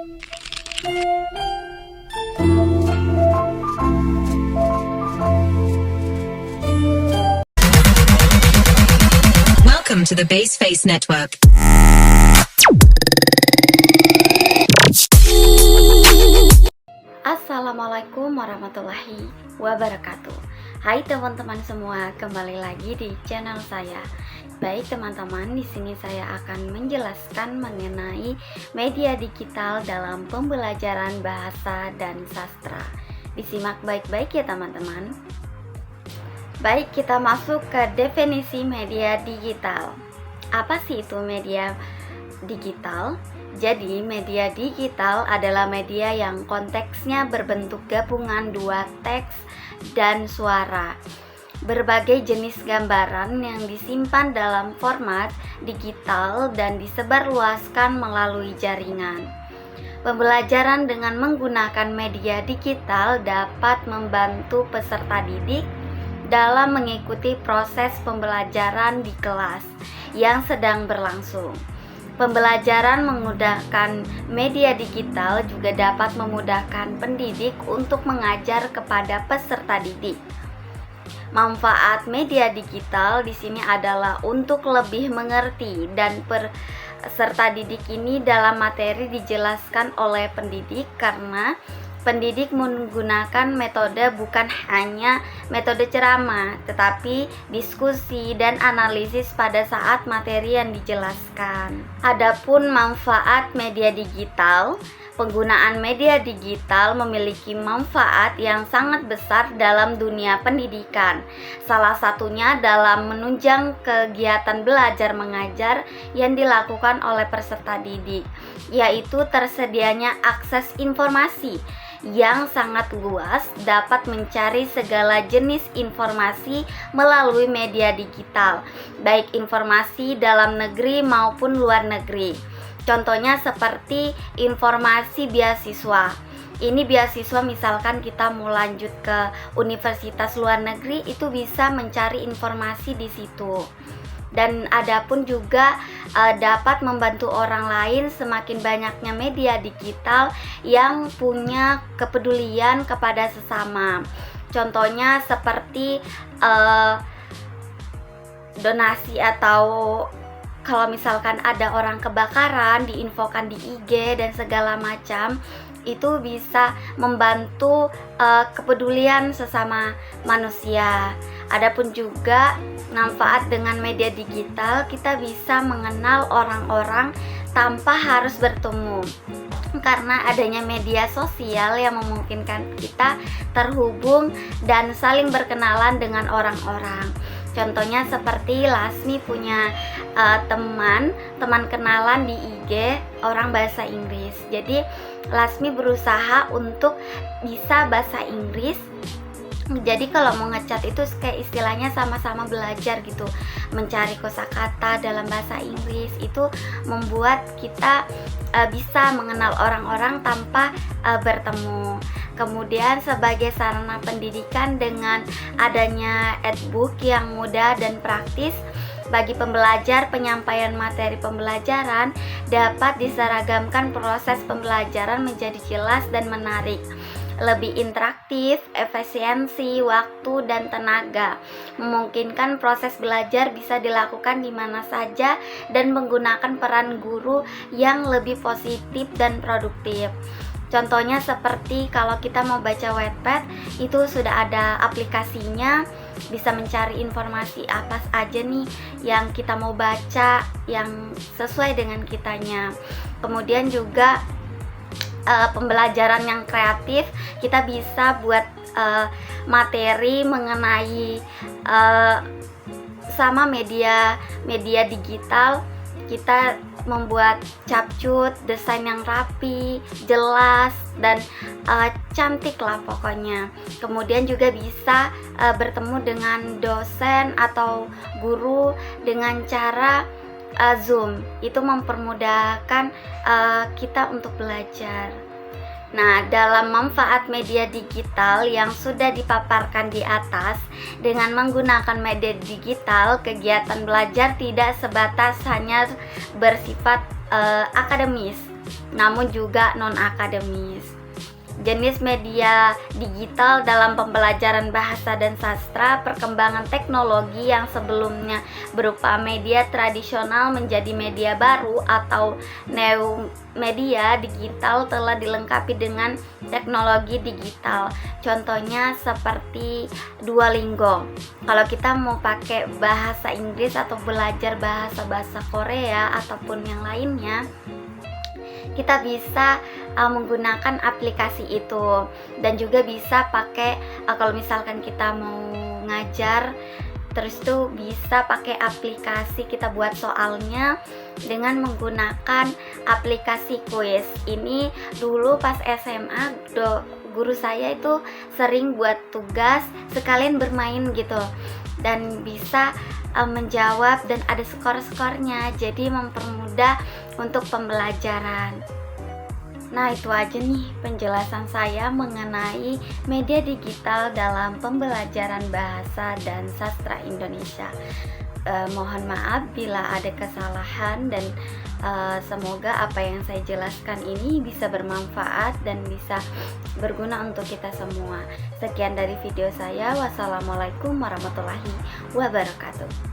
Welcome to the Base Face Network. Assalamualaikum warahmatullahi wabarakatuh. Hai teman-teman semua, kembali lagi di channel saya. Baik teman-teman, di sini saya akan menjelaskan mengenai media digital dalam pembelajaran bahasa dan sastra. Disimak baik-baik ya teman-teman. Baik, kita masuk ke definisi media digital. Apa sih itu media digital? Jadi, media digital adalah media yang konteksnya berbentuk gabungan dua teks dan suara. Berbagai jenis gambaran yang disimpan dalam format digital dan disebarluaskan melalui jaringan. Pembelajaran dengan menggunakan media digital dapat membantu peserta didik dalam mengikuti proses pembelajaran di kelas yang sedang berlangsung. Pembelajaran menggunakan media digital juga dapat memudahkan pendidik untuk mengajar kepada peserta didik. Manfaat media digital di sini adalah untuk lebih mengerti dan peserta didik ini dalam materi dijelaskan oleh pendidik, karena pendidik menggunakan metode bukan hanya metode ceramah, tetapi diskusi dan analisis pada saat materi yang dijelaskan. Adapun manfaat media digital, penggunaan media digital memiliki manfaat yang sangat besar dalam dunia pendidikan. Salah satunya dalam menunjang kegiatan belajar mengajar yang dilakukan oleh peserta didik, yaitu tersedianya akses informasi yang sangat luas, dapat mencari segala jenis informasi melalui media digital, baik informasi dalam negeri maupun luar negeri. Contohnya seperti informasi beasiswa. Ini beasiswa, misalkan kita mau lanjut ke universitas luar negeri, itu bisa mencari informasi di situ. Dan adapun juga dapat membantu orang lain. Semakin banyaknya media digital yang punya kepedulian kepada sesama. Contohnya seperti donasi, atau kalau misalkan ada orang kebakaran diinfokan di IG dan segala macam, itu bisa membantu kepedulian sesama manusia. Adapun juga manfaat dengan media digital, kita bisa mengenal orang-orang tanpa harus bertemu, karena adanya media sosial yang memungkinkan kita terhubung dan saling berkenalan dengan orang-orang. Contohnya seperti Lasmi punya teman kenalan di IG orang bahasa Inggris. Jadi Lasmi berusaha untuk bisa bahasa Inggris. Jadi kalau mau ngechat itu kayak istilahnya sama-sama belajar gitu, mencari kosakata dalam bahasa Inggris. Itu membuat kita bisa mengenal orang-orang tanpa bertemu. Kemudian sebagai sarana pendidikan, dengan adanya e-book yang mudah dan praktis bagi pembelajar, penyampaian materi pembelajaran dapat diseragamkan, proses pembelajaran menjadi jelas dan menarik, lebih interaktif, efisiensi waktu dan tenaga, memungkinkan proses belajar bisa dilakukan di mana saja dan menggunakan peran guru yang lebih positif dan produktif. Contohnya seperti kalau kita mau baca Wattpad, itu sudah ada aplikasinya, bisa mencari informasi apa aja nih yang kita mau baca yang sesuai dengan kitanya. Kemudian juga pembelajaran yang kreatif, kita bisa buat materi mengenai sama media digital. Kita membuat capcut, desain yang rapi, jelas, dan cantik lah pokoknya. Kemudian juga bisa bertemu dengan dosen atau guru dengan cara Zoom. Itu mempermudahkan kita untuk belajar. Nah, dalam manfaat media digital yang sudah dipaparkan di atas, dengan menggunakan media digital, kegiatan belajar tidak sebatas hanya bersifat akademis, namun juga non-akademis. Jenis media digital dalam pembelajaran bahasa dan sastra, perkembangan teknologi yang sebelumnya berupa media tradisional menjadi media baru atau new media digital telah dilengkapi dengan teknologi digital. Contohnya seperti Duolingo. Kalau kita mau pakai bahasa Inggris atau belajar bahasa Korea ataupun yang lainnya, kita bisa menggunakan aplikasi itu, dan juga bisa pakai kalau misalkan kita mau ngajar terus tuh bisa pakai aplikasi, kita buat soalnya dengan menggunakan aplikasi kuis. Ini dulu pas SMA guru saya itu sering buat tugas sekalian bermain gitu, dan bisa menjawab dan ada skor-skornya, jadi mempermudah untuk pembelajaran. Nah, itu aja nih penjelasan saya mengenai media digital dalam pembelajaran bahasa dan sastra Indonesia. Mohon maaf bila ada kesalahan, dan semoga apa yang saya jelaskan ini bisa bermanfaat dan bisa berguna untuk kita semua. Sekian dari video saya. Wassalamualaikum warahmatullahi wabarakatuh.